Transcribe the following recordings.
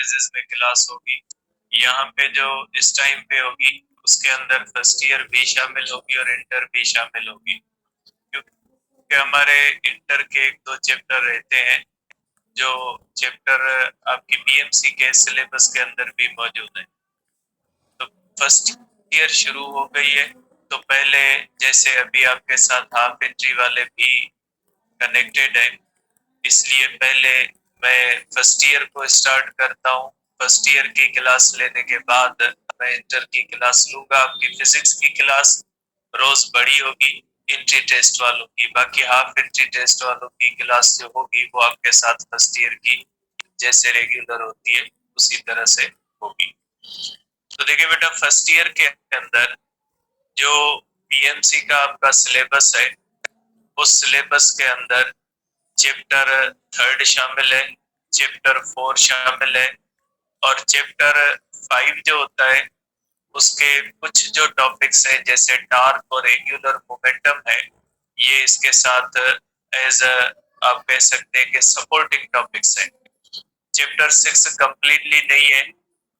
Phases में class होगी। यहाँ पे जो इस टाइम पे होगी उसके अंदर फर्स्ट ईयर भी शामिल होगी और इंटर भी शामिल होगी, क्योंकि हमारे इंटर के एक दो चैप्टर रहते हैं जो चैप्टर आपकी बीएमसी के सिलेबस के अंदर भी मौजूद है। तो फर्स्ट ईयर शुरू हो गई है, तो पहले जैसे अभी आपके साथ हाफ एंट्री वाले भी कनेक्टेड है, इसलिए पहले मैं फर्स्ट ईयर को स्टार्ट करता हूँ। फर्स्ट ईयर की क्लास लेने के बाद मैं इंटर की क्लास लूंगा। आपकी फिजिक्स की क्लास रोज बड़ी होगी एंट्री टेस्ट वालों की, बाकी हाफ एंट्री टेस्ट वालों की क्लास जो होगी वो आपके साथ फर्स्ट ईयर की जैसे रेगुलर होती है उसी तरह से होगी। तो देखिए बेटा, फर्स्ट ईयर के अंदर जो पीएमसी का आपका सिलेबस है उस सिलेबस के अंदर चैप्टर थर्ड शामिल है, चैप्टर फोर शामिल है, और चैप्टर फाइव जो होता है उसके कुछ जो टॉपिक्स है जैसे टार्क और एंगुलर मोमेंटम है, ये इसके साथ एज आप कह सकते हैं कि सपोर्टिंग टॉपिक्स है। चैप्टर सिक्स कंप्लीटली नहीं है,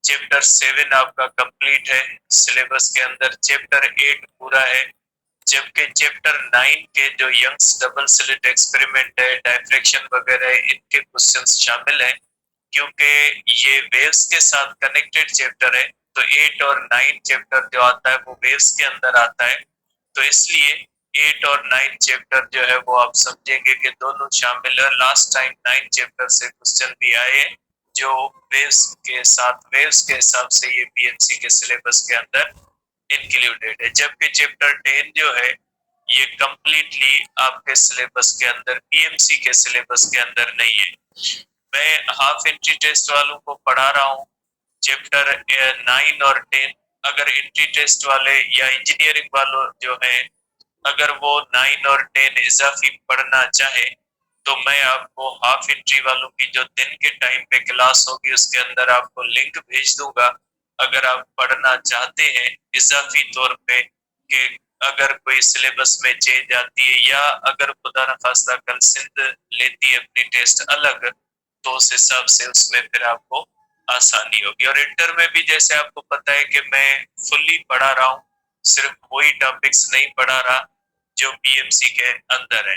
चैप्टर सेवन आपका कंप्लीट है सिलेबस के अंदर, चैप्टर एट पूरा है, जबकि चैप्टर नाइन के जो यंग्स डबल स्लिट एक्सपेरिमेंट है, डायफ्रैक्शन वगैरह है, इनके क्वेश्चंस शामिल हैं। क्योंकि ये वेव्स के साथ कनेक्टेड चैप्टर है तो एट और नाइन चैप्टर जो आता है वो वेव्स के अंदर आता है, तो इसलिए एट और नाइन चैप्टर जो है वो आप समझेंगे कि दोनों शामिल है। लास्ट टाइम नाइन चैप्टर से क्वेश्चन भी आए हैं जो वेव्स के साथ, वेव्स के हिसाब से ये पीएमसी के सिलेबस के अंदर इंक्लूडेड है, जबकि चैप्टर टेन जो है ये कंप्लीटली आपके सिलेबस के अंदर, पीएमसी के सिलेबस के अंदर नहीं है। मैं हाफ एंट्री टेस्ट वालों को पढ़ा रहा हूँ चैप्टर नाइन और टेन। अगर एंट्री टेस्ट वाले या इंजीनियरिंग वालों जो है अगर वो नाइन और टेन इजाफी पढ़ना चाहे तो मैं आपको हाफ एंट्री वालों की जो दिन के टाइम पे क्लास होगी उसके अंदर आपको लिंक भेज दूंगा। अगर आप पढ़ना चाहते हैं इजाफी तौर पे कि अगर कोई सिलेबस में चेंज आती है या अगर खुदा न खास्ता कल सिंध लेती है अपनी टेस्ट अलग, तो उस हिसाब से उसमें फिर आपको आसानी होगी। और इंटर में भी जैसे आपको पता है कि मैं फुल्ली पढ़ा रहा हूँ, सिर्फ वही टॉपिक्स नहीं पढ़ा रहा जो पीएमसी के अंदर है।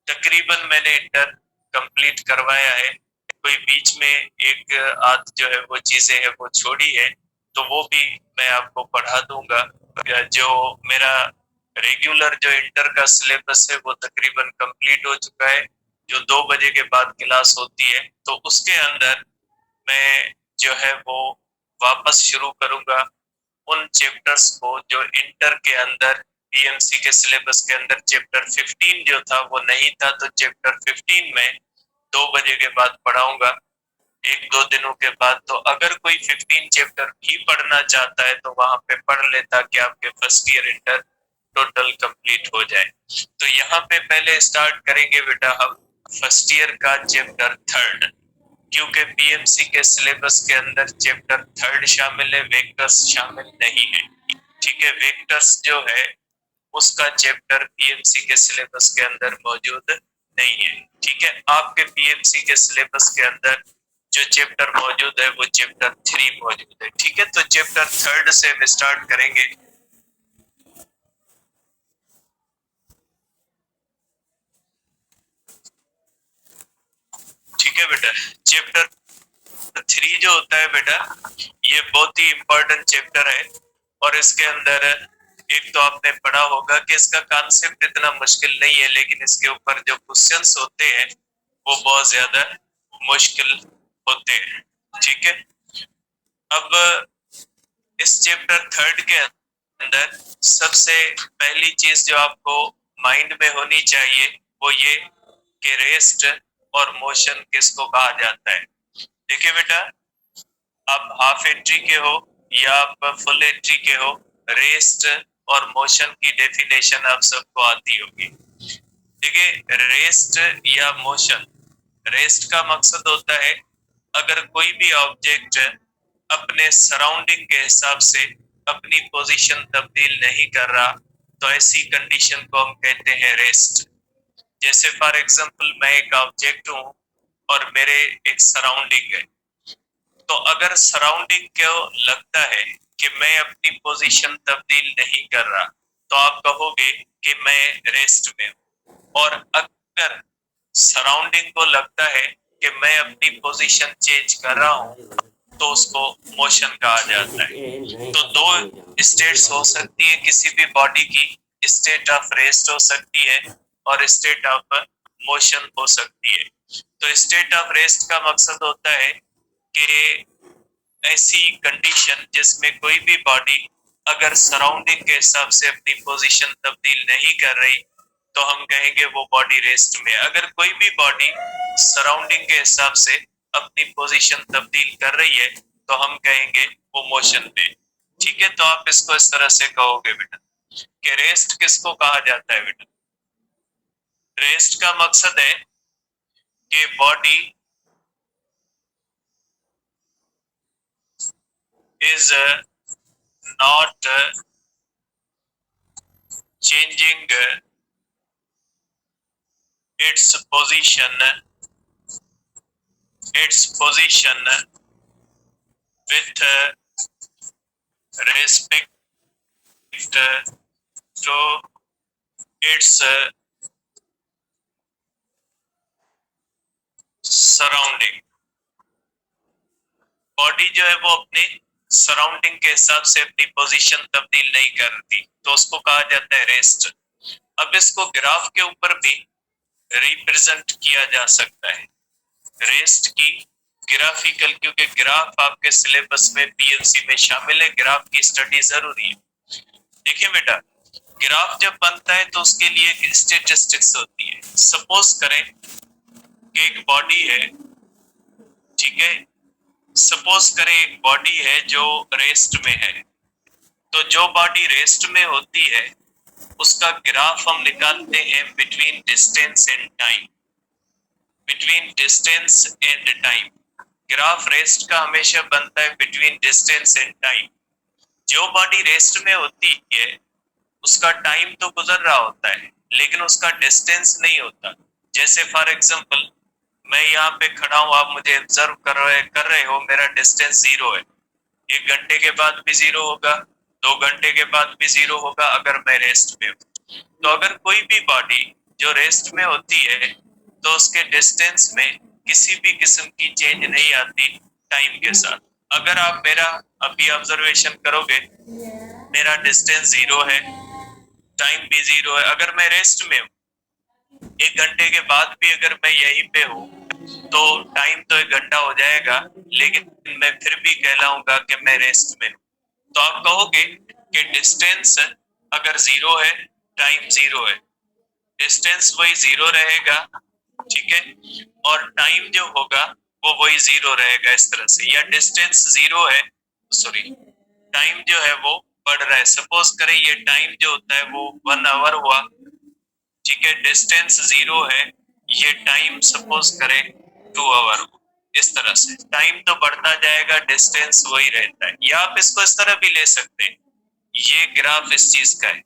तकरीबन मैंने इंटर कंप्लीट करवाया है, कोई बीच में एक आध जो है वो चीजें है वो छोड़ी है, तो वो भी मैं आपको पढ़ा दूंगा। जो मेरा रेगुलर जो इंटर का सिलेबस है वो तकरीबन कंप्लीट हो चुका है, जो 2 बजे के बाद क्लास होती है, तो उसके अंदर मैं जो है वो वापस शुरू करूंगा उन चैप्टर्स को जो इंटर के अंदर पीएमसी के सिलेबस के अंदर चैप्टर 15 जो था वो नहीं था, तो चैप्टर 15 में 2 बजे के बाद पढ़ाऊंगा एक दो दिनों के बाद। तो अगर कोई 15 चैप्टर भी पढ़ना चाहता है तो वहां पे पढ़ ले ताकि आपके first year inter total complete हो जाए। तो यहाँ पे पहले स्टार्ट करेंगे बेटा हम फर्स्ट ईयर का चैप्टर थर्ड, क्योंकि पीएमसी के सिलेबस के अंदर चैप्टर थर्ड शामिल है, वेक्टर्स शामिल नहीं है। ठीक है, वेक्टर्स जो है उसका चैप्टर पीएमसी के सिलेबस के अंदर मौजूद नहीं है। ठीक है, आपके पीएमसी के सिलेबस के अंदर जो चैप्टर मौजूद है वो चैप्टर थ्री मौजूद है। ठीक है, तो चैप्टर थर्ड से हम स्टार्ट करेंगे। ठीक है बेटा, चैप्टर थ्री जो होता है बेटा ये बहुत ही इंपॉर्टेंट चैप्टर है, और इसके अंदर एक तो आपने पढ़ा होगा कि इसका कॉन्सेप्ट इतना मुश्किल नहीं है, लेकिन इसके ऊपर जो क्वेश्चंस होते हैं वो बहुत ज्यादा मुश्किल होते हैं। ठीक है, अब इस चैप्टर थर्ड के अंदर सबसे पहली चीज जो आपको माइंड में होनी चाहिए वो ये कि रेस्ट और मोशन किसको कहा जाता है। देखिए बेटा, आप हाफ एंट्री के हो या आप फुल एंट्री के हो, रेस्ट और मोशन की डेफिनेशन आप सबको आती होगी। देखिए, रेस्ट या मोशन, रेस्ट का मकसद होता है अगर कोई भी ऑब्जेक्ट अपने सराउंडिंग के हिसाब से अपनी पोजीशन तब्दील नहीं कर रहा तो ऐसी कंडीशन को हम कहते हैं रेस्ट। जैसे फॉर एग्जांपल मैं एक ऑब्जेक्ट हूं और मेरे एक सराउंडिंग है, तो अगर सराउंडिंग को लगता है कि मैं अपनी पोजीशन तब्दील नहीं कर रहा, तो आप कहोगे कि मैं रेस्ट में हूं। और अगर सराउंडिंग को लगता है कि मैं अपनी पोजीशन चेंज कर रहा हूं, तो उसको मोशन कहा जाता है। तो दो स्टेट्स हो सकती है किसी भी बॉडी की, स्टेट ऑफ रेस्ट हो सकती है और स्टेट ऑफ मोशन हो सकती है। तो स्टेट ऑफ रेस्ट का मकसद होता है कि ऐसी कंडीशन जिसमें कोई भी बॉडी अगर सराउंडिंग के हिसाब से अपनी पोजीशन तब्दील नहीं कर रही, तो हम कहेंगे वो बॉडी रेस्ट में। अगर कोई भी बॉडी सराउंडिंग के हिसाब से अपनी पोजीशन तब्दील कर रही है, तो हम कहेंगे वो मोशन में। ठीक है, तो आप इसको इस तरह से कहोगे बेटा कि रेस्ट किसको कहा जाता है बेटा? रेस्ट का मकसद है कि body is not changing its position with respect to its surrounding। Body जो है वो अपने सराउंडिंग के हिसाब से अपनी पोजीशन तब्दील नहीं करती, तो उसको कहा जाता है रेस्ट। अब इसको ग्राफ के ऊपर भी रिप्रेजेंट किया जा सकता है, रेस्ट की ग्राफिकल, क्योंकि ग्राफ आपके सिलेबस में पीएलसी में शामिल है, ग्राफ की स्टडी जरूरी है। देखिए बेटा, ग्राफ जब बनता है तो उसके लिए एक स्टेटिस्टिक्स होती है। सपोज करें कि एक बॉडी है, ठीक है, सपोज करें एक बॉडी है जो रेस्ट में है। तो जो बॉडी रेस्ट में होती है उसका ग्राफ हम निकालते हैं between distance and time. Between distance and time, graph rest का हमेशा बनता है बिटवीन डिस्टेंस एंड टाइम। जो बॉडी रेस्ट में होती है उसका टाइम तो गुजर रहा होता है, लेकिन उसका डिस्टेंस नहीं होता। जैसे फॉर एग्जांपल, मैं यहाँ पे खड़ा हूँ, आप मुझे ऑब्जर्व कर रहे हो, मेरा डिस्टेंस 0 है। 1 घंटे के बाद भी 0 होगा, 2 घंटे के बाद भी 0 होगा अगर मैं रेस्ट में हूँ। तो अगर कोई भी बॉडी जो रेस्ट में होती है तो उसके डिस्टेंस में किसी भी किस्म की चेंज नहीं आती टाइम के साथ। अगर आप मेरा अभी ऑब्जर्वेशन करोगे, मेरा डिस्टेंस 0 है, टाइम भी 0 है। अगर मैं रेस्ट में हूँ, 1 घंटे के बाद भी अगर मैं यहीं पे हूँ, तो टाइम तो 1 घंटा हो जाएगा, लेकिन मैं फिर भी कहलाऊंगा कि मैं रेस्ट में हूँ। तो आप कहोगे कि डिस्टेंस अगर 0 है, टाइम 0 है, डिस्टेंस वही 0 रहेगा, ठीक है, और टाइम जो होगा वो वही 0 रहेगा इस तरह से। या डिस्टेंस 0 है, सॉरी, टाइम जो है वो बढ़ रहा है। सपोज करें ये टाइम जो होता है वो 1 आवर हुआ, ठीक है, डिस्टेंस 0 है, ये टाइम सपोज करें 2 आवर हो। इस तरह से टाइम तो बढ़ता जाएगा, डिस्टेंस वही रहता है। या आप इसको इस तरह भी ले सकते हैं, ये ग्राफ इस चीज का है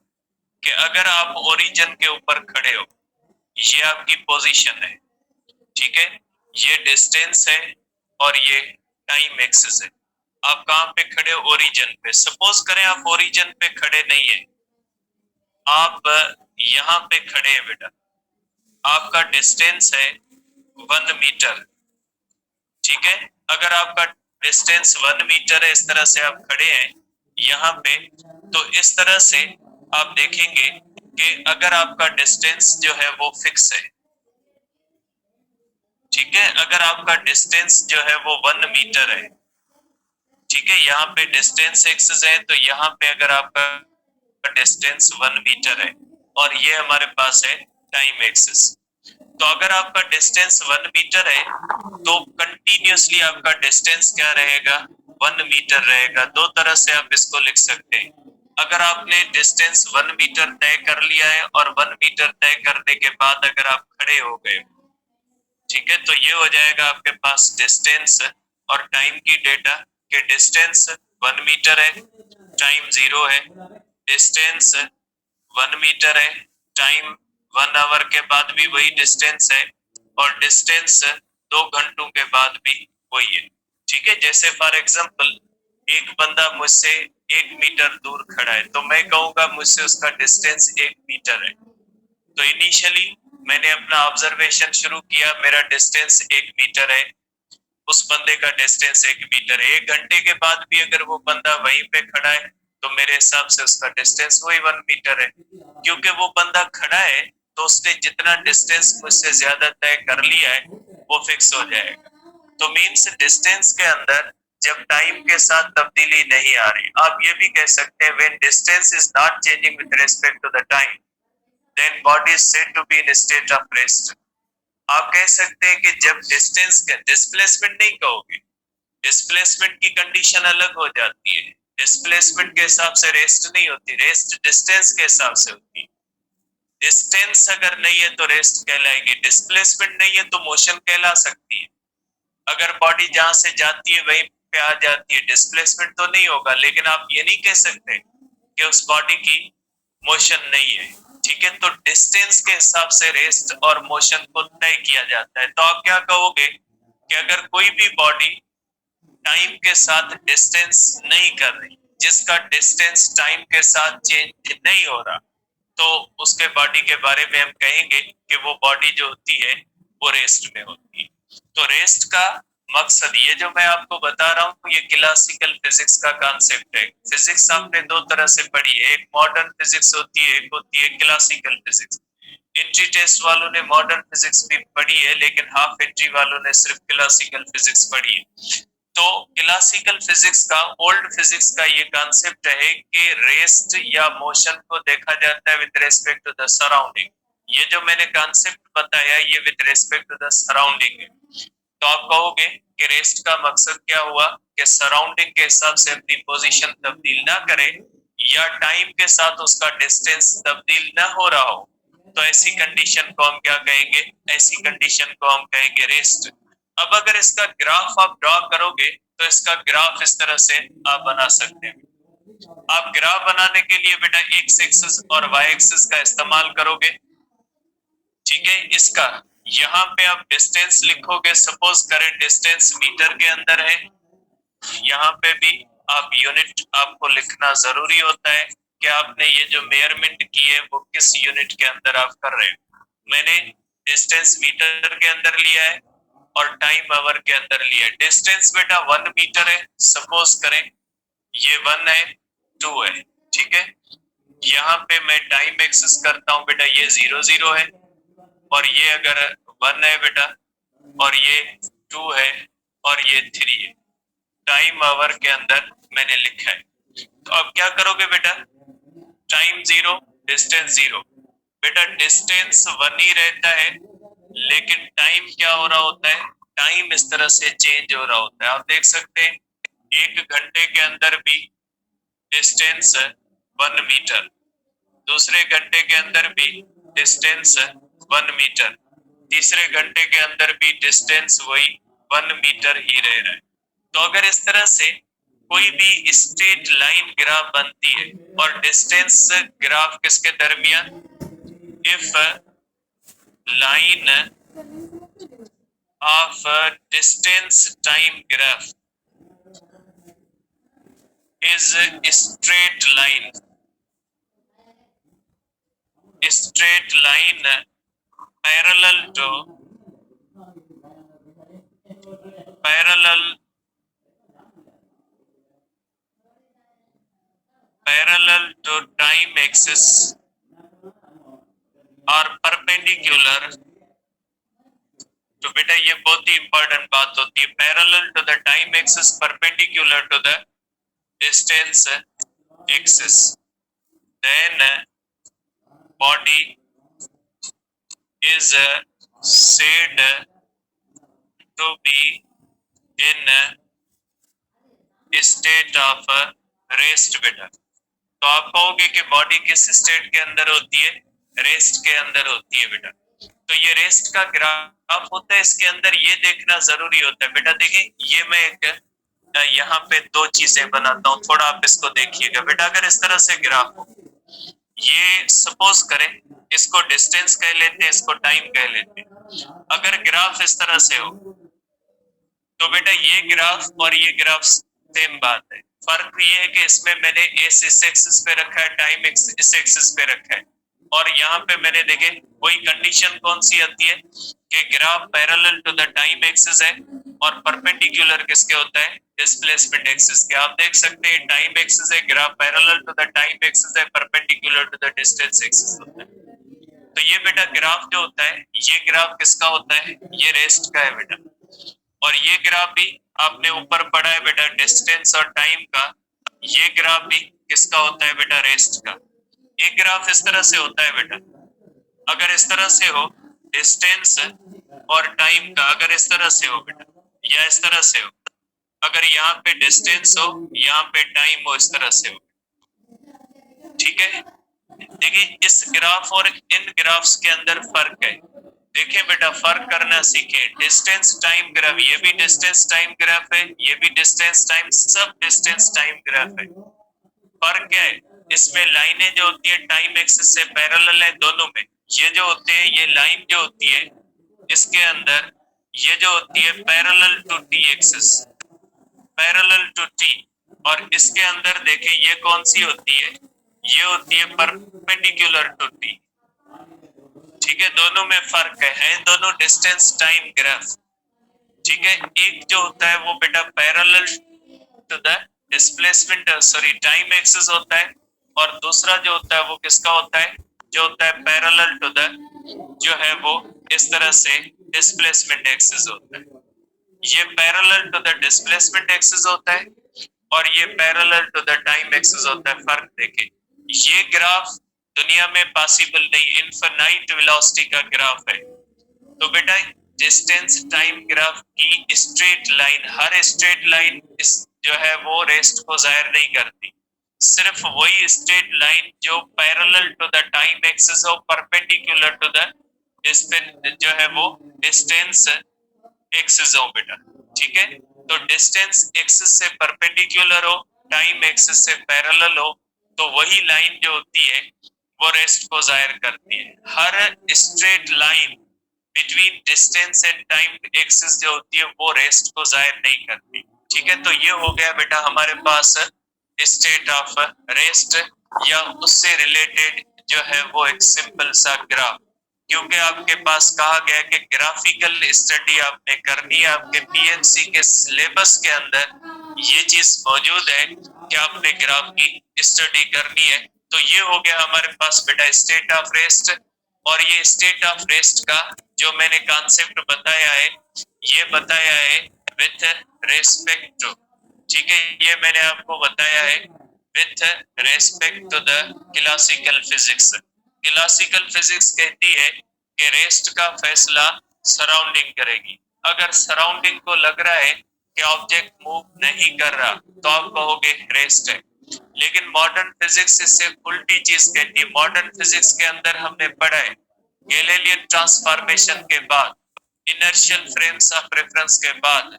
कि अगर आप ओरिजिन के ऊपर खड़े हो, ये आपकी पोजीशन है, ठीक है, ये डिस्टेंस है और ये टाइम एक्सिस है। आप कहां पे खड़े हो? ओरिजिन पे। सपोज करें आप ओरिजिन पे खड़े नहीं है, आप यहाँ पे खड़े हैं बेटा, आपका डिस्टेंस है 1 मीटर, ठीक है। अगर आपका डिस्टेंस 1 मीटर है, इस तरह से आप खड़े हैं यहाँ पे, तो इस तरह से आप देखेंगे कि अगर आपका डिस्टेंस जो है वो फिक्स है, ठीक है, अगर आपका डिस्टेंस जो है वो 1 मीटर है, ठीक है, यहाँ पे डिस्टेंस एक्सिस है, तो यहाँ पे अगर आपका डिस्टेंस 1 मीटर है और ये हमारे पास है टाइम एक्सिस, तो अगर आपका डिस्टेंस 1 मीटर है तो कंटिन्यूसली आपका डिस्टेंस क्या रहेगा? 1 मीटर रहेगा। दो तरह से आप इसको लिख सकते हैं। अगर आपने डिस्टेंस 1 मीटर तय कर लिया है और 1 मीटर तय करने के बाद अगर आप खड़े हो गए, ठीक है, तो ये हो जाएगा आपके पास डिस्टेंस और टाइम की डेटा के डिस्टेंस 1 मीटर है, टाइम 0 है, डिस्टेंस 1 मीटर है, टाइम 1 आवर के बाद भी वही डिस्टेंस है और डिस्टेंस 2 घंटों के बाद भी वही है। ठीक है, जैसे फॉर एग्जांपल एक बंदा मुझसे 1 मीटर दूर खड़ा है, तो मैं कहूंगा मुझसे उसका डिस्टेंस 1 मीटर है। तो इनिशियली मैंने अपना ऑब्जर्वेशन शुरू किया, मेरा डिस्टेंस 1 मीटर है, उस बंदे का डिस्टेंस 1 मीटर है। 1 घंटे के बाद भी अगर वो बंदा वहीं पे खड़ा है तो मेरे हिसाब से उसका डिस्टेंस वही 1 मीटर है, क्योंकि वो बंदा खड़ा है तो उसने जितना डिस्टेंस मुझसे ज्यादा तय कर लिया है वो फिक्स हो जाएगा। तो मीन्स डिस्टेंस के अंदर जब टाइम के साथ तब्दीली नहीं आ रही, आप ये भी कह सकते हैं when distance is not changing with respect to the time then body is said to be in state of rest. आप कह सकते हैं कि जब डिस्टेंस का डिस्प्लेसमेंट नहीं कहोगे, डिस्प्लेसमेंट की कंडीशन अलग हो जाती है। डिस्प्लेसमेंट के हिसाब से रेस्ट नहीं होती, रेस्ट डिस्टेंस के हिसाब से होती है। डिस्टेंस अगर नहीं है तो रेस्ट कहलाएगी, डिस्प्लेसमेंट नहीं है तो मोशन कहला सकती है। अगर बॉडी जहां से जाती है वहीं पे आ जाती है, डिस्प्लेसमेंट तो नहीं होगा, लेकिन आप ये नहीं कह सकते कि उस बॉडी की मोशन नहीं है। ठीक है, तो डिस्टेंस के हिसाब से रेस्ट और मोशन को तय किया जाता है। तो आप क्या कहोगे कि अगर कोई भी बॉडी टाइम के साथ डिस्टेंस नहीं कर रही, जिसका डिस्टेंस टाइम के साथ चेंज नहीं हो रहा, तो उसके बॉडी के बारे में हम कहेंगे कि वो बॉडी जो होती है वो रेस्ट में होती है। तो रेस्ट का मकसद, ये जो मैं आपको बता रहा हूँ, ये क्लासिकल फिजिक्स का कॉन्सेप्ट है। फिजिक्स आपने दो तरह से पढ़ी है, एक मॉडर्न फिजिक्स होती है, एक होती है क्लासिकल फिजिक्स। एंट्री टेस्ट वालों ने मॉडर्न फिजिक्स भी पढ़ी है, लेकिन हाफ एंट्री वालों ने सिर्फ क्लासिकल फिजिक्स पढ़ी है। तो क्लासिकल फिजिक्स का, ओल्ड फिजिक्स का ये कॉन्सेप्ट है कि रेस्ट या मोशन को देखा जाता है with respect to the surrounding. ये जो मैंने कॉन्सेप्ट बताया ये with respect to the surrounding है। तो आप कहोगे कि रेस्ट का मकसद क्या हुआ कि सराउंडिंग के हिसाब से अपनी पोजीशन तब्दील ना करे या टाइम के साथ उसका डिस्टेंस तब्दील ना हो रहा हो, तो ऐसी कंडीशन को हम क्या कहेंगे, ऐसी कंडीशन को हम कहेंगे रेस्ट। अब अगर इसका ग्राफ आप ड्रॉ करोगे तो इसका ग्राफ इस तरह से आप बना सकते हैं। आप ग्राफ बनाने के लिए बेटा एक्स एक्सिस और वाई एक्सिस का इस्तेमाल करोगे। ठीक है, इसका यहाँ पे आप डिस्टेंस लिखोगे, सपोज करें डिस्टेंस मीटर के अंदर है। यहाँ पे भी आप यूनिट आपको लिखना जरूरी होता है कि आपने ये जो मेजरमेंट की है वो किस यूनिट के अंदर आप कर रहे हैं। मैंने डिस्टेंस मीटर के अंदर लिया है और टाइम आवर के अंदर लिया है। डिस्टेंस बेटा 1 मीटर है, सपोज करें ये 1 है, 2 है। ठीक है, यहाँ पे मैं टाइम एक्सेस करता हूँ बेटा, ये 0 0 है, और ये अगर 1 है बेटा, और ये 2 है, और ये 3 है। टाइम आवर के अंदर मैंने लिखा है। तो अब क्या करोगे बेटा, टाइम 0 डिस्टेंस 0। बेटा डिस्टेंस 1 ही रहता है, लेकिन टाइम क्या हो रहा होता है, टाइम इस तरह से चेंज हो रहा होता है। आप देख सकते हैं 1 घंटे के अंदर भी डिस्टेंस 1 मीटर, दूसरे घंटे के अंदर भी डिस्टेंस 1 मीटर, तीसरे घंटे के अंदर भी डिस्टेंस वही 1 मीटर ही रह रहा है। तो अगर इस तरह से कोई भी स्ट्रेट लाइन ग्राफ बनती है और डिस्टेंस ग्राफ किसके दरमियान, if line of distance time graph is a straight line parallel to parallel parallel to time axis or perpendicular। तो बेटा ये बहुत ही इंपॉर्टेंट बात होती है, parallel to the time axis perpendicular to the distance axis, then body is said to be in state of rest बेटा। तो आप कहोगे कि बॉडी किस स्टेट के अंदर होती है, रेस्ट के अंदर होती है बेटा। तो ये रेस्ट का ग्राफ होता है, इसके अंदर ये देखना जरूरी होता है बेटा। देखिए ये मैं एक यहाँ पे दो चीजें बनाता हूँ, थोड़ा आप इसको देखिएगा बेटा। अगर इस तरह से ग्राफ हो, ये सपोज करें इसको डिस्टेंस कह लेते हैं, इसको टाइम कह लेते हैं। अगर ग्राफ इस तरह से हो, तो बेटा ये ग्राफ और ये ग्राफ सेम बात है, फर्क ये है कि इसमें मैंने एस इस एक्सिस पे रखा है, टाइम इस एक्सिस पे रखा है, और यहाँ पे मैंने देखे कोई कंडीशन कौन सी आती है कि graph parallel to the time axis है और परपेंडिकुलर किसके होता है, डिस्प्लेसमेंट एक्सिस के। आप देख सकते हैं टाइम एक्सिस है, graph parallel to the time axis है, perpendicular to the distance axis होता है। तो ये बेटा ग्राफ जो होता है, ये ग्राफ किसका होता है, ये रेस्ट का है बेटा। और ये ग्राफ भी आपने ऊपर पढ़ा है बेटा, डिस्टेंस और टाइम का। ये ग्राफ भी किसका होता है बेटा, रेस्ट का। एक ग्राफ इस तरह से होता है बेटा, अगर इस तरह से हो डिस्टेंस और टाइम का, अगर इस तरह से हो बेटा या इस तरह से हो, अगर यहाँ पे डिस्टेंस हो यहाँ पे टाइम हो, इस तरह से हो, ठीक है। देखिए इस ग्राफ और इन ग्राफ्स के अंदर फर्क है। देखिए बेटा फर्क करना सीखें, डिस्टेंस टाइम ग्राफ, ये भी डिस्टेंस टाइम ग्राफ है, ये भी डिस्टेंस टाइम, सब डिस्टेंस टाइम ग्राफ है। फर्क क्या है, इसमें लाइनें जो होती है टाइम एक्सिस से पैरेलल है दोनों में। ये जो होते हैं, ये लाइन जो होती है इसके अंदर, ये जो होती है parallel to T axis, parallel to T. और इसके अंदर देखें ये कौन सी होती है, ये होती है परपेंडिकुलर टू टी। ठीक है, दोनों में फर्क है दोनों डिस्टेंस टाइम ग्राफ। ठीक है, एक जो होता है वो बेटा parallel to the displacement sorry time axis होता है, और दूसरा जो होता है वो किसका होता है, जो होता है पैरेलल टू द, जो है वो इस तरह से डिस्प्लेसमेंट एक्सिस होता है। ये parallel to the displacement axis होता है और ये parallel to the time axis होता है। फर्क देखें, ये ग्राफ दुनिया में पॉसिबल नहीं, इनफिनाइट वेलोसिटी का ग्राफ है। तो बेटा डिस्टेंस टाइम ग्राफ की स्ट्रेट लाइन, हर स्ट्रेट लाइन जो है वो रेस्ट को जाहिर नहीं करती, सिर्फ वही स्ट्रेट लाइन जो parallel to the time axis हो, परपेंडिकुलर टू द जो है वो डिस्टेंस एक्सिस हो बेटा। ठीक है, तो डिस्टेंस एक्सिस से परपेंडिकुलर हो, टाइम एक्सिस से पैरेलल हो, तो वही लाइन जो होती है वो रेस्ट को जाहिर करती है। हर straight line between distance and time axis जो होती है वो रेस्ट को जाहिर नहीं करती। ठीक है, तो ये हो गया बेटा हमारे पास स्टेट ऑफ रेस्ट, या उससे रिलेटेड जो है वो एक सिंपल सा ग्राफ। क्योंकि आपके पास कहा गया कि ग्राफिकल स्टडी आपने करनी है, आपके पीएनसी के सिलेबस के अंदर ये चीज मौजूद है कि आपने ग्राफ की स्टडी करनी है। तो ये हो गया हमारे पास बेटा स्टेट ऑफ रेस्ट। और ये स्टेट ऑफ रेस्ट का जो मैंने कॉन्सेप्ट बताया है, ये बताया है विथ रेस्पेक्ट टू, ठीक है, ये मैंने आपको बताया है with respect to the classical physics. Classical physics कहती है कि रेस्ट का फैसला सराउंडिंग करेगी। अगर सराउंडिंग को लग रहा है कि ऑब्जेक्ट मूव नहीं कर रहा तो आप कहोगे रेस्ट है। लेकिन मॉडर्न फिजिक्स इससे उल्टी चीज कहती है। मॉडर्न फिजिक्स के अंदर हमने पढ़ा है गैलीलियन ट्रांसफॉर्मेशन के बाद, इनर्शियल फ्रेम्स ऑफ रेफरेंस के बाद,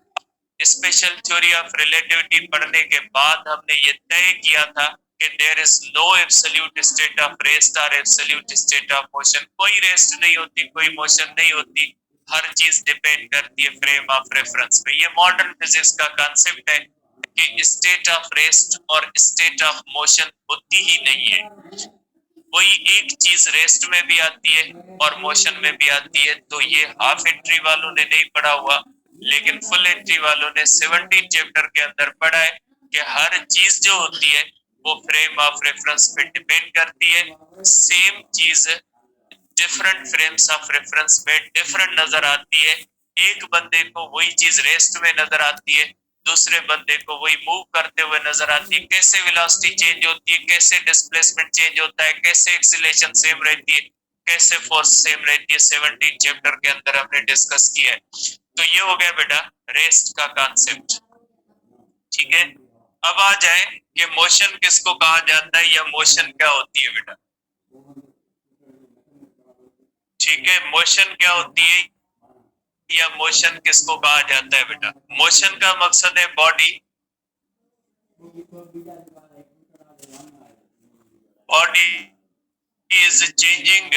स्पेशल थ्योरी ऑफ रिलेटिविटी पढ़ने के बाद हमने ये तय किया था कि there is no absolute state of rest और एब्सोल्यूट स्टेट ऑफ मोशन। कोई रेस्ट नहीं होती, कोई मोशन नहीं होती, हर चीज डिपेंड करती है फ्रेम ऑफ रेफरेंस पे। ये मॉडर्न फिजिक्स का कॉन्सेप्ट है कि स्टेट ऑफ रेस्ट और स्टेट ऑफ मोशन होती ही नहीं है। कोई एक चीज रेस्ट में भी आती है और मोशन में भी आती है। तो ये हाफ एंट्री वालों ने नहीं पढ़ा हुआ, लेकिन फुल एंट्री वालों ने 17 चैप्टर के अंदर पढ़ा है कि हर चीज जो होती है वो फ्रेम ऑफ रेफरेंस पे डिपेंड करती है। सेम चीज डिफरेंट फ्रेम्स ऑफ रेफरेंस में डिफरेंट नजर आती है। एक बंदे को वही चीज रेस्ट में नजर आती है, दूसरे बंदे को वही मूव करते हुए नजर आती है। कैसे वेलोसिटी चेंज होती है, कैसे डिस्प्लेसमेंट चेंज होता है, कैसे एक्सीलरेशन सेम रहती है, कैसे फोर्स सेम रहती है, 17 चैप्टर के अंदर हमने डिस्कस किया है। तो ये हो गया बेटा रेस्ट का कॉन्सेप्ट। ठीक है, अब आ जाए कि मोशन किसको कहा जाता है या मोशन क्या होती है बेटा। ठीक है, मोशन क्या होती है या मोशन किसको कहा जाता है बेटा। मोशन का मकसद है body is changing,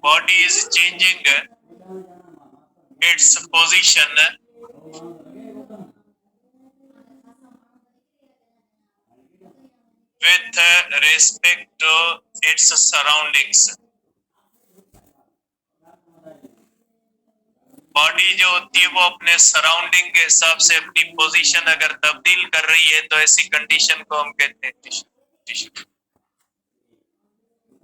body is changing its position with respect to its surroundings. Body जो होती है वो अपने सराउंडिंग के हिसाब से अपनी पोजीशन अगर तब्दील कर रही है तो ऐसी कंडीशन को हम कहते हैं टिश्यू।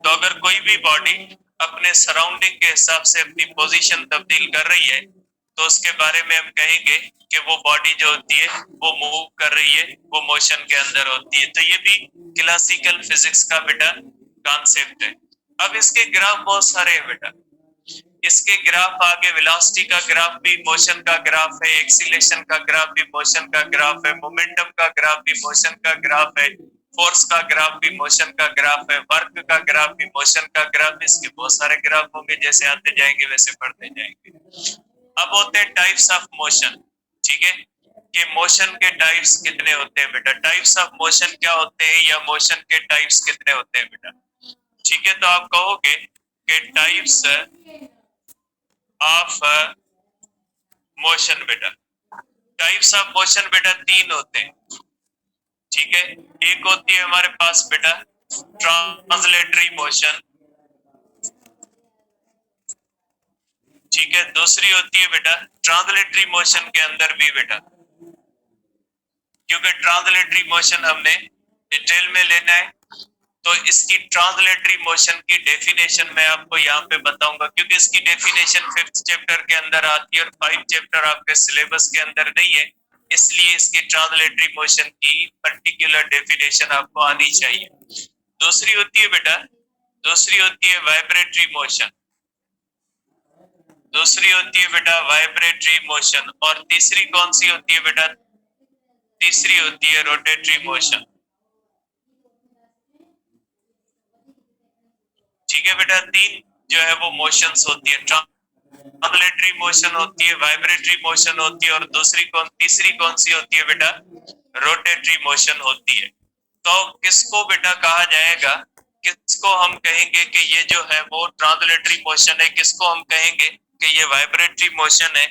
तो अगर कोई भी बॉडी अपने सराउंडिंग के हिसाब से अपनी पोजीशन तब्दील कर रही है तो उसके बारे में हम कहेंगे कि वो बॉडी जो होती है वो मूव कर रही है, वो मोशन के अंदर होती है। तो ये भी क्लासिकल फिजिक्स का बेटा कॉन्सेप्ट है। अब इसके ग्राफ बहुत सारे हैं बेटा। इसके ग्राफ आगे वेलोसिटी का ग्राफ भी मोशन का ग्राफ है, एक्सीलरेशन का ग्राफ भी मोशन का ग्राफ है, मोमेंटम का ग्राफ भी मोशन का ग्राफ है, फोर्स का ग्राफ भी मोशन का ग्राफ है, वर्क का ग्राफ भी मोशन का ग्राफ। इसके बहुत सारे ग्राफ होंगे, जैसे आते जाएंगे वैसे पढ़ते जाएंगे। अब होते हैं टाइप्स ऑफ मोशन। ठीक है, कि मोशन के टाइप्स कितने होते हैं बेटा, टाइप्स ऑफ मोशन क्या होते हैं या मोशन के टाइप्स कितने होते हैं बेटा। ठीक है, तो आप कहोगे कि टाइप्स ऑफ मोशन बेटा, टाइप्स ऑफ मोशन बेटा तीन होते हैं। ठीक है, एक होती है हमारे पास बेटा ट्रांसलेटरी मोशन। ठीक है, दूसरी होती है बेटा ट्रांसलेटरी मोशन के अंदर भी बेटा, क्योंकि ट्रांसलेटरी मोशन हमने डिटेल में लेना है, तो इसकी ट्रांसलेटरी मोशन की डेफिनेशन मैं आपको यहाँ पे बताऊंगा, क्योंकि इसकी डेफिनेशन 5th चैप्टर के अंदर आती है और 5 चैप्टर आपके सिलेबस के अंदर नहीं है, इसलिए इसकी ट्रांसलेटरी मोशन की पर्टिकुलर डेफिनेशन आपको आनी चाहिए। दूसरी होती है बेटा, दूसरी होती है वाइब्रेटरी मोशन, दूसरी होती है बेटा वाइब्रेटरी मोशन, और तीसरी कौन सी होती है बेटा, तीसरी होती है रोटेटरी मोशन। ठीक है बेटा, तीन जो है वो मोशंस होती है, ट्रांसलेटरी मोशन होती है, वाइब्रेटरी मोशन होती है, और तीसरी कौन सी होती है बेटा, रोटेटरी मोशन होती है। तो किसको बेटा कहा जाएगा, किसको हम कहेंगे कि ये जो है वो ट्रांसलेटरी मोशन है, किसको हम कहेंगे कि ये वाइब्रेटरी मोशन है,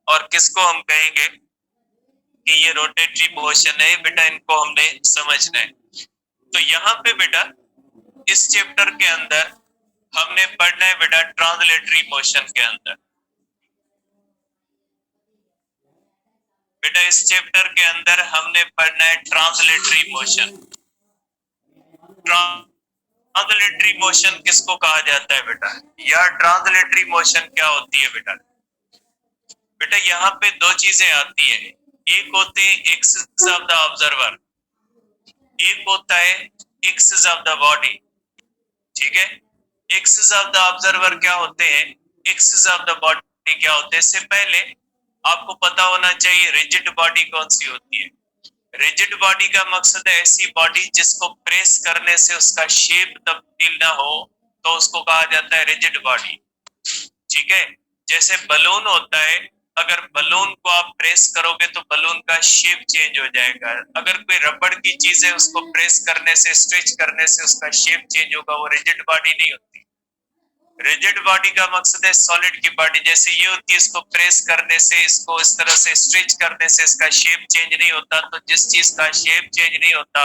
और किसको हम कहेंगे कि ये रोटेटरी मोशन है बेटा, इनको हमने समझना है। तो यहाँ पे बेटा इस चैप्टर के अंदर हमने पढ़ना है बेटा ट्रांसलेटरी मोशन के अंदर। बेटा इस चैप्टर के अंदर हमने पढ़ना है ट्रांसलेटरी मोशन। ट्रांसलेटरी मोशन किसको कहा जाता है बेटा, या ट्रांसलेटरी मोशन क्या होती है बेटा। बेटा यहाँ पे दो चीजें आती है, एक होते हैं एक्सिस ऑफ द ऑब्जर्वर, एक होता है एक्सिस ऑफ द बॉडी। ठीक है, एक्सिस ऑफ द ऑब्जर्वर क्या होते हैं, एक्सिस ऑफ द बॉडी क्या होते हैं। इससे पहले आपको पता होना चाहिए रिजिड बॉडी कौन सी होती है। रिजिड बॉडी का मकसद है ऐसी बॉडी जिसको प्रेस करने से उसका शेप तब्दील ना हो, तो उसको कहा जाता है रिजिड बॉडी। ठीक है, जैसे बलून होता है, अगर बलून को आप प्रेस करोगे तो बलून का शेप चेंज हो जाएगा। अगर कोई रबड़ की चीज है उसको प्रेस करने से, स्ट्रेच करने से उसका शेप चेंज होगा, वो रिजिड बॉडी नहीं होती। रिजिड बॉडी का मकसद है सॉलिड की बॉडी, जैसे ये होती है, इसको प्रेस करने से, इसको इस तरह से स्ट्रेच करने से इसका शेप चेंज नहीं होता। तो जिस चीज का शेप चेंज नहीं होता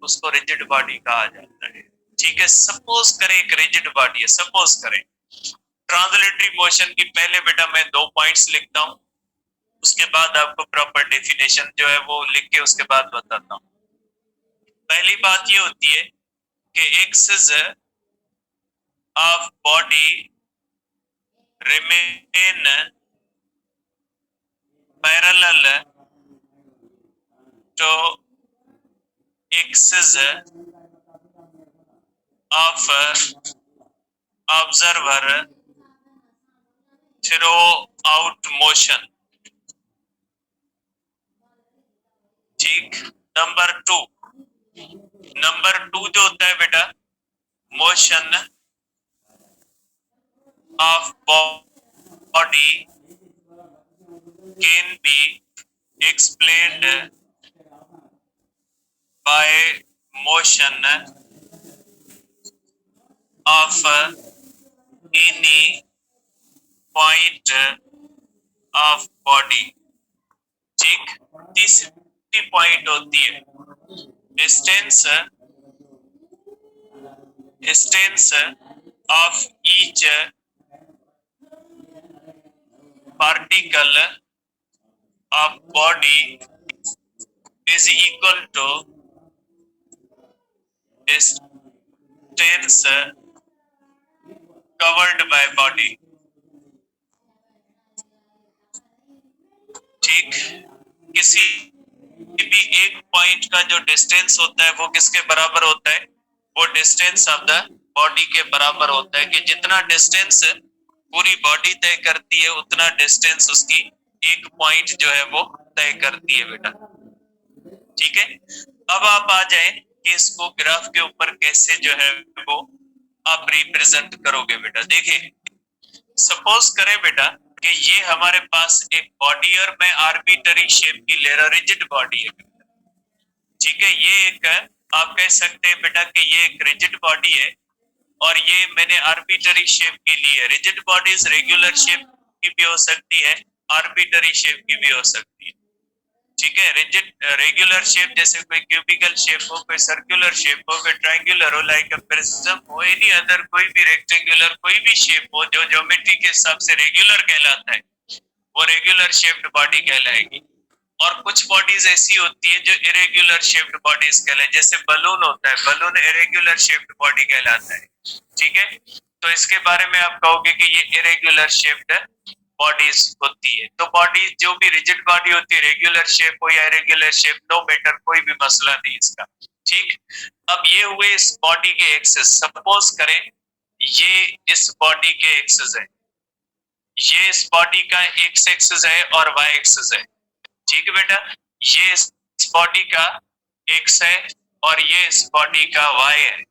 उसको रिजिड बॉडी कहा जाता है। ठीक है, सपोज करें एक रिजिड बॉडी है, सपोज करें। ट्रांसलेटरी मोशन की पहले बेटा मैं 2 पॉइंट्स लिखता हूं, उसके बाद आपको प्रॉपर डेफिनेशन जो है वो लिख के उसके बाद बताता हूं। पहली बात ये होती है कि axis of body remain parallel to axis of observer throughout motion. ठीक, नंबर 2 जो होता है बेटा motion of body can be explained by motion of any point of body. ठीक, तीसरी पॉइंट होती है distance distance of each particle of body is equal to distance covered by body। ठीक, किसी भी एक पॉइंट का जो डिस्टेंस होता है वो किसके बराबर होता है? वो डिस्टेंस ऑफ द बॉडी के बराबर होता है कि जितना डिस्टेंस पूरी बॉडी तय करती है उतना डिस्टेंस उसकी एक पॉइंट जो है वो तय करती है बेटा। ठीक है, अब आप आ जाए कि इसको ग्राफ के ऊपर कैसे जो है वो आप रिप्रेजेंट करोगे बेटा। देखिए, सपोज करें बेटा कि ये हमारे पास एक बॉडी और मैं आर्बिटरी शेप की ले रहा, रिजिड बॉडी है। ठीक है, ये एक आप कह सकते हैं बेटा कि ये एक रिजिड बॉडी है और ये मैंने आर्बिटरी शेप की ली है। रिजिड बॉडीज रेगुलर शेप की भी हो सकती है, आर्बिटरी शेप की भी हो सकती है। ठीक है, रिजिड रेगुलर शेप जैसे कोई क्यूबिकल शेप हो, कोई सर्कुलर शेप हो, कोई ट्रायंगुलर हो लाइक अ प्रिज्म हो, एनी अदर कोई भी रेक्टेंगुलर कोई भी शेप हो जो ज्योमेट्री के हिसाब से रेगुलर कहलाता है वो रेगुलर शेप्ड बॉडी कहलाएगी। और कुछ बॉडीज ऐसी होती है जो इरेगुलर शेप्ड बॉडीज कहलाए, जैसे बलून होता है, बलून इरेगुलर शेप्ड बॉडी कहलाता है। ठीक है, तो इसके बारे में आप कहोगे कि ये इरेगुलर शेप्ड बॉडीज होती है। तो बॉडी जो भी रिजिड बॉडी होती है, रेगुलर शेप हो या इरेगुलर शेप, नो मैटर, कोई भी मसला नहीं इसका। ठीक, अब ये हुए इस बॉडी के एक्सिस। सपोज करें ये इस बॉडी के एक्सिस है, ये इस बॉडी का एक्स एक्सिस है और वाई एक्सिस है। ठीक है बेटा, ये इस बॉडी का एक्स है और ये इस बॉडी का वाई है।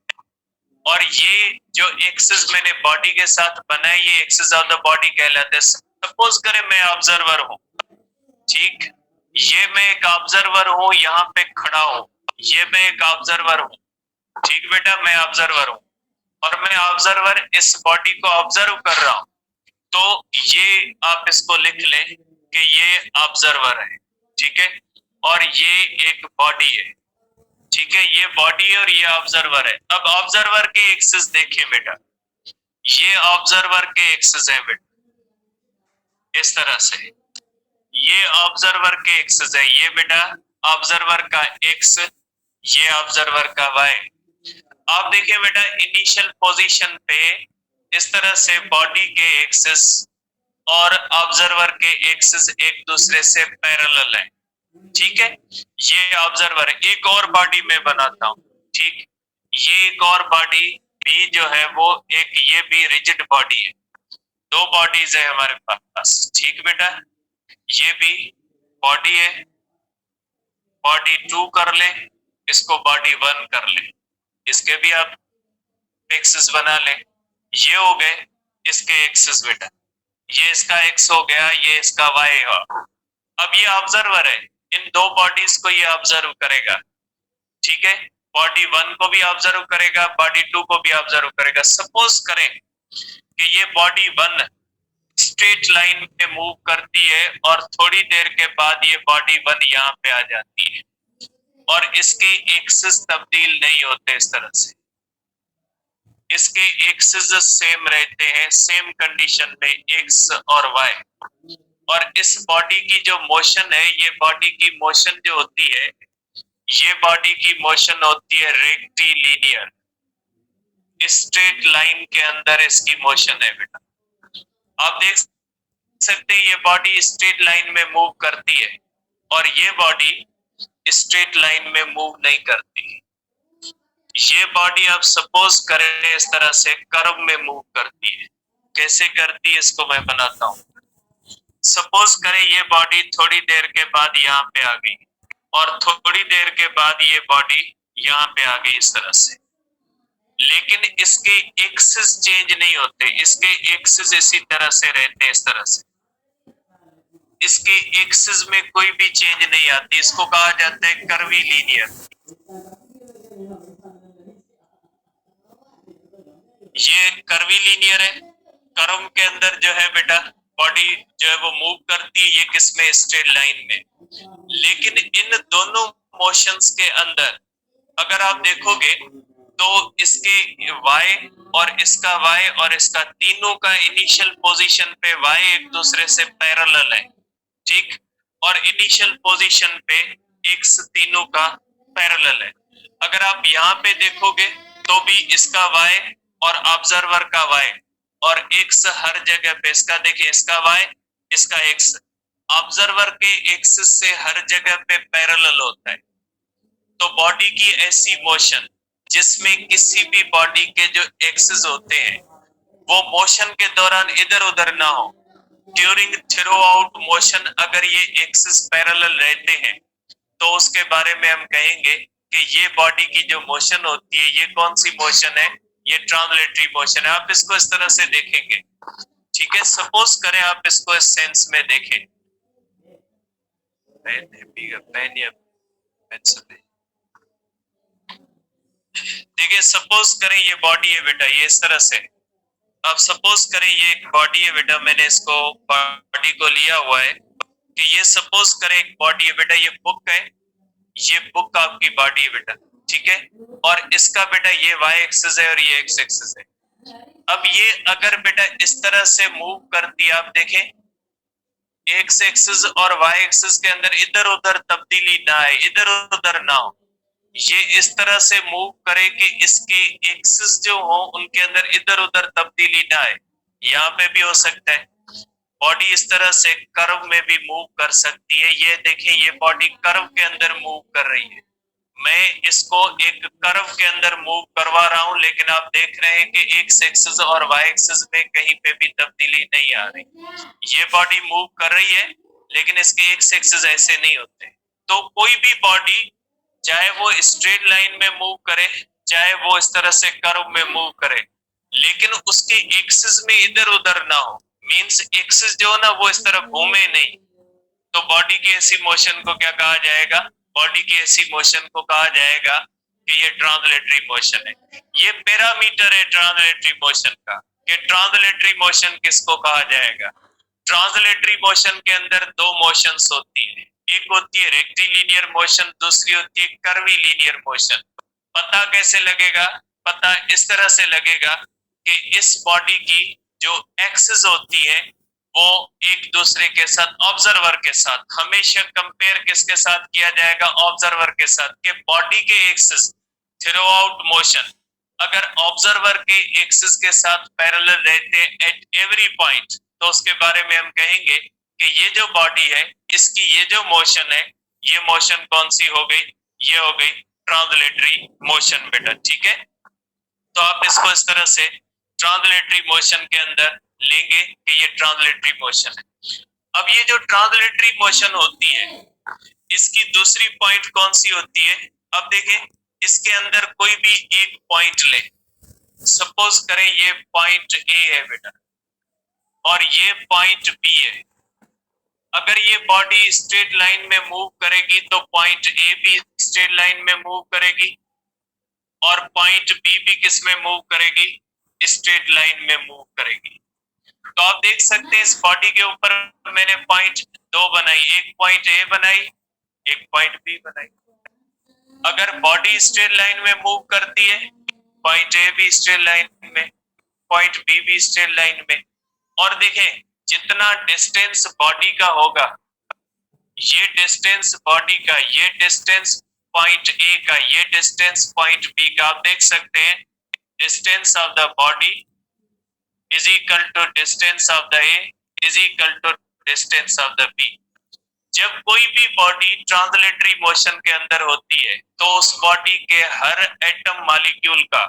और ये जो एक्सिस मैंने बॉडी के साथ बनाया ये एक्सिस ऑफ द बॉडी कहलाते हैं। सपोज करें मैं ऑब्जर्वर हूं, ठीक, ये मैं एक ऑब्जर्वर हूं, यहाँ पे खड़ा हूं, ये मैं एक ऑब्जर्वर हूं। ठीक बेटा, मैं ऑब्जर्वर हूं और मैं ऑब्जर्वर इस बॉडी को ऑब्जर्व कर रहा हूं। तो ये आप इसको लिख लें कि ये ऑब्जर्वर है। ठीक है, और ये एक बॉडी है। ठीक है, ये बॉडी और ये ऑब्जर्वर है। अब ऑब्जर्वर के एक्सिस देखिए बेटा, ये ऑब्जर्वर के एक्सिस है बेटा, इस तरह से ये ऑब्जर्वर के एक्सिस है, ये बेटा ऑब्जर्वर का एक्स, ये ऑब्जर्वर का वाई। आप देखिए बेटा इनिशियल पोजीशन पे इस तरह से बॉडी के एक्सिस और ऑब्जर्वर के एक्सिस एक दूसरे से पैरेलल है। ठीक है, ये ऑब्जर्वर है। एक और बॉडी में बनाता हूं, ठीक, ये एक और बॉडी भी जो है वो एक ये भी रिजिड बॉडी है। दो बॉडीज है हमारे पास। ठीक बेटा, ये भी बॉडी है, बॉडी 2 कर ले, इसको बॉडी 1 कर ले, इसके भी आप एक्सिस बना ले। ये हो गए इसके एक्सिस बेटा, ये इसका एक्स हो गया, ये इसका वाई हो। अब ये ऑब्जर्वर है, इन दो बॉडीज को ये ऑब्जर्व करेगा। ठीक है, बॉडी 1 को भी ऑब्जर्व करेगा, बॉडी 2 को भी ऑब्जर्व करेगा। सपोज करें कि ये बॉडी 1 स्ट्रेट लाइन पे मूव करती है और थोड़ी देर के बाद ये बॉडी 1 यहाँ पे आ जाती है और इसके एक्सिस तब्दील नहीं होते। इस तरह से इसके एक्सिस सेम रहते हैं, सेम कंडीशन में एक्स और वाई। और इस बॉडी की जो मोशन है, ये बॉडी की मोशन जो होती है, ये बॉडी की मोशन होती है रेक्टिलिनियर, स्ट्रेट लाइन के अंदर इसकी मोशन है बेटा। आप देख सकते हैं ये बॉडी स्ट्रेट लाइन में मूव करती है और ये बॉडी स्ट्रेट लाइन में मूव नहीं करती। ये बॉडी आप सपोज करें इस तरह से कर्व में मूव करती है। कैसे करती है इसको मैं बनाता हूं। सपोज करें ये बॉडी थोड़ी देर के बाद यहाँ पे आ गई और थोड़ी देर के बाद ये बॉडी यहाँ पे आ गई इस तरह से, लेकिन इसके एक्सिस चेंज नहीं होते, इसके एक्सिस इसी तरह से रहते हैं इस तरह से, इसके एक्सिस में कोई भी चेंज नहीं आती। इसको कहा जाता है कर्वी लीनियर। ये कर्वी लीनियर है, कर्व के अंदर जो है बेटा बॉडी जो है वो मूव करती है, ये किस में, स्ट्रेट लाइन में। लेकिन इन दोनों मोशंस के अंदर अगर आप देखोगे तो इसके y और इसका y और इसका तीनों का इनिशियल पोजीशन पे y एक दूसरे से पैरेलल है, ठीक। और इनिशियल पोजीशन पे x तीनों का पैरेलल है। अगर आप यहाँ पे देखोगे तो भी इसका y और ऑब्जर्वर का y और x हर जगह पे, इसका देखिए, इसका y इसका x ऑब्जर्वर के x से हर जगह पे पैरेलल होता है। तो बॉडी की ऐसी मोशन जिसमें किसी भी बॉडी के जो एक्सिस होते हैं वो मोशन के दौरान इधर उधर ना हो, ड्यूरिंग थ्रू आउट मोशन अगर ये एक्सिस पैरेलल रहते हैं तो उसके बारे में हम कहेंगे कि ये बॉडी की जो मोशन होती है, ये कौन सी मोशन है, ये ट्रांसलेटरी मोशन है। आप इसको इस तरह से देखेंगे, ठीक है। सपोज करें आप इसको इस सेंस में देखें, पेन या पेंसिल, देखिए सपोज करें ये बॉडी है बेटा, ये इस तरह से। अब सपोज करें ये एक बॉडी है बेटा, मैंने इसको बॉडी को लिया हुआ है कि ये सपोज करें एक बॉडी है बेटा, ये बुक है, ये बुक आपकी बॉडी है बेटा, ठीक है। और इसका बेटा ये वाई एक्सिस है और ये एक्स एक्सिस है। अब ये अगर बेटा इस तरह से मूव करती है, आप देखें एक्स एक्सिस और वाई एक्सिस के अंदर इधर उधर तब्दीली ना आए, इधर उधर ना हो, ये इस तरह से मूव करे कि इसके एक्सिस जो हो उनके अंदर इधर उधर तब्दीली ना आए। यहाँ पे भी हो सकता है बॉडी इस तरह से कर्व में भी मूव कर सकती है। ये देखिए ये बॉडी कर्व के अंदर मूव कर रही है, मैं इसको एक कर्व के अंदर मूव करवा रहा हूं, लेकिन आप देख रहे हैं कि एक्स एक्सिस और वाई एक्सिस में कहीं पे भी तब्दीली नहीं आ रही। ये बॉडी मूव कर रही है लेकिन इसके एक्स एक्सिस ऐसे नहीं होते। तो कोई भी बॉडी चाहे वो स्ट्रेट लाइन में मूव करे, चाहे वो इस तरह से कर्व में मूव करे, लेकिन उसके एक्सिस में इधर उधर ना हो, मींस एक्सिस जो ना वो इस तरह घूमे नहीं, तो बॉडी की ऐसी मोशन को क्या कहा जाएगा, बॉडी की ऐसी मोशन को कहा जाएगा कि ये ट्रांसलेटरी मोशन है। ये पैरामीटर है ट्रांसलेटरी मोशन का, कि ट्रांसलेटरी मोशन किसको कहा जाएगा। ट्रांसलेटरी मोशन के अंदर दो मोशंस होती है, एक होती है रेक्टिलिनियर मोशन, दूसरी होती है कर्वीलिनियर मोशन। पता कैसे लगेगा, पता इस तरह से लगेगा कि इस बॉडी की जो एक्सिस होती है वो एक दूसरे के साथ, ऑब्जर्वर के साथ, हमेशा कंपेयर किसके साथ किया जाएगा, ऑब्जर्वर के साथ, के बॉडी के एक्सिस थ्रू आउट मोशन अगर ऑब्जर्वर के एक्सिस के साथ पैरेलल रहते हैं एट एवरी पॉइंट, तो उसके बारे में हम कहेंगे कि ये जो बॉडी है इसकी ये जो मोशन है, ये मोशन कौन सी हो गई, ये हो गई ट्रांसलेटरी मोशन बेटा, ठीक है। तो आप इसको इस तरह से ट्रांसलेटरी मोशन के अंदर लेंगे कि ये ट्रांसलेटरी मोशन है। अब ये जो ट्रांसलेटरी मोशन होती है इसकी दूसरी पॉइंट कौन सी होती है, अब देखें इसके अंदर कोई भी एक पॉइंट ले, सपोज करें ये पॉइंट ए है बेटा और ये पॉइंट बी है। अगर ये बॉडी स्ट्रेट लाइन में मूव करेगी तो पॉइंट ए भी स्ट्रेट लाइन में मूव करेगी और पॉइंट बी भी किस में मूव करेगी, स्ट्रेट लाइन में मूव करेगी। तो आप देख सकते हैं इस बॉडी के ऊपर मैंने पॉइंट दो बनाई, एक पॉइंट ए बनाई, एक पॉइंट बी बनाई। अगर बॉडी स्ट्रेट लाइन में मूव करती है, पॉइंट ए भी स्ट्रेट लाइन में, पॉइंट बी भी स्ट्रेट लाइन में। और देखें जितना डिस्टेंस बॉडी का होगा, ये डिस्टेंस बॉडी का, ये डिस्टेंस पॉइंट ए का, ये डिस्टेंस पॉइंट बी का, आप देख सकते हैं distance of the body is equal to distance of the A is equal to distance of the B। जब कोई भी बॉडी ट्रांसलेटरी मोशन के अंदर होती है तो उस बॉडी के हर एटम मॉलिक्यूल का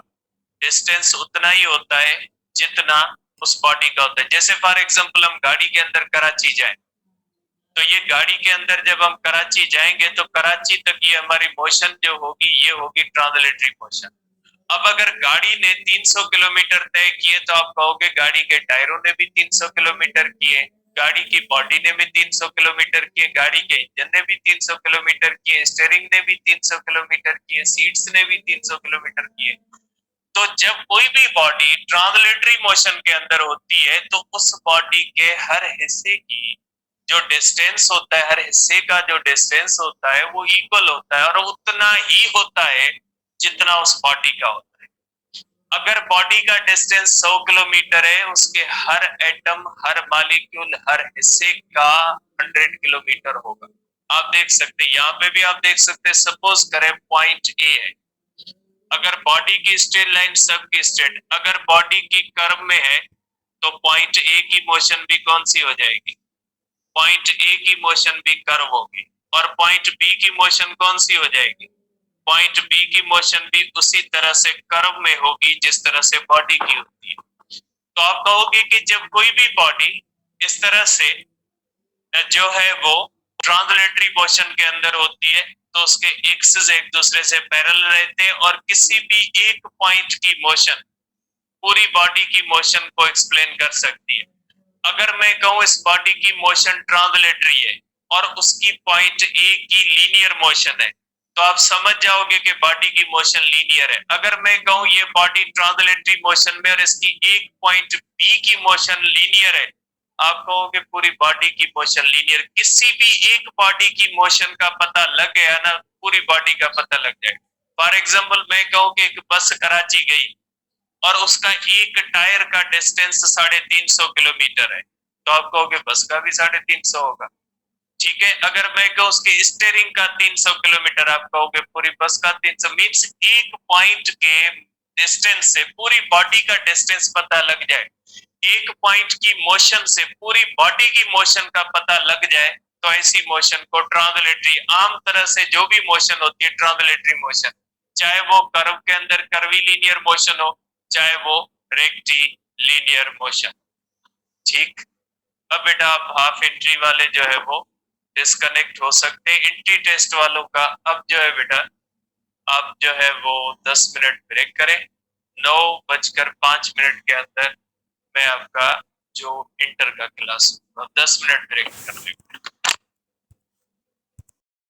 डिस्टेंस उतना ही होता है जितना उस बॉडी का होता है। जैसे फॉर एग्जांपल हम गाड़ी के अंदर कराची जाएं, तो ये गाड़ी के अंदर जब हम कराची जाएंगे तो कराची तक ये हमारी मोशन जो होगी ये होगी ट्रांसलेटरी मोशन। अब अगर गाड़ी ने 300 किलोमीटर तय किए तो आप कहोगे गाड़ी के टायरों ने भी 300 किलोमीटर किए, गाड़ी की बॉडी ने भी 300 किलोमीटर किए, गाड़ी के इंजन ने भी 300 किलोमीटर किए, स्टीयरिंग ने भी 300 किलोमीटर किए, सीट्स ने भी 300 किलोमीटर किए। तो जब कोई भी बॉडी ट्रांसलेटरी मोशन के अंदर होती है तो उस बॉडी के हर हिस्से की जो डिस्टेंस होता है, हर हिस्से का जो डिस्टेंस होता है वो इक्वल होता है और उतना ही होता है जितना उस बॉडी का होता है। अगर बॉडी का डिस्टेंस 100 किलोमीटर है, उसके हर एटम, हर मॉलिक्यूल, हर हिस्से का 100 किलोमीटर होगा। आप देख सकते हैं, यहाँ पे भी आप देख सकते हैं, सपोज करें पॉइंट ए है, अगर बॉडी की स्ट्रेट लाइन सबकी स्ट्रेट, अगर बॉडी की कर्व में है तो पॉइंट ए की मोशन भी कौन सी हो जाएगी, पॉइंट ए की मोशन भी कर्व होगी, और पॉइंट बी की मोशन कौन सी हो जाएगी, पॉइंट बी की मोशन भी उसी तरह से कर्व में होगी जिस तरह से बॉडी की होती है। तो आप कहोगे कि जब कोई भी बॉडी इस तरह से जो है वो ट्रांसलेटरी मोशन के अंदर होती है तो उसके एक्सिस एक दूसरे से पैरेलल रहते हैं और किसी भी एक पॉइंट की मोशन पूरी बॉडी की मोशन को एक्सप्लेन कर सकती है। अगर मैं कहूं इस बॉडी की मोशन ट्रांसलेटरी है और उसकी पॉइंट ए की लीनियर मोशन है तो आप समझ जाओगे कि बॉडी की मोशन लीनियर है। अगर मैं कहूं ये बॉडी ट्रांसलेटरी मोशन में और इसकी एक पॉइंट बी की मोशन लीनियर है, आप कहोगे पूरी बॉडी की मोशन लीनियर। किसी भी एक बॉडी की मोशन का पता लग गया ना, पूरी बॉडी का पता लग जाएगा। फॉर एग्जाम्पल मैं कहूँ कि एक बस कराची गई और उसका एक टायर का डिस्टेंस 350 किलोमीटर है तो आप कहोगे बस का भी 350 होगा। ठीक है, अगर मैं कहूँ उसके स्टीयरिंग का 300 किलोमीटर, आप कहोगे पूरी बस का 300। मीन्स एक पॉइंट के डिस्टेंस से पूरी बॉडी का डिस्टेंस पता लग जाए, एक पॉइंट की मोशन से पूरी बॉडी की मोशन का पता लग जाए तो ऐसी मोशन को ट्रांसलेटरी, आम तरह से जो भी मोशन होती है ट्रांसलेटरी मोशन, चाहे वो कर्व के अंदर कर्वी लीनियर मोशन हो, चाहे वो रेक्टी लीनियर मोशन। ठीक, अब बेटा आप हाफ एंट्री वाले जो है वो डिस्कनेक्ट हो सकते हैं। एंट्री टेस्ट वालों का अब जो है बेटा आप जो है वो 10 मिनट ब्रेक करें। 9:05 के अंदर मैं आपका जो इंटर का क्लास 10 मिनट ब्रेक कर लेंगे।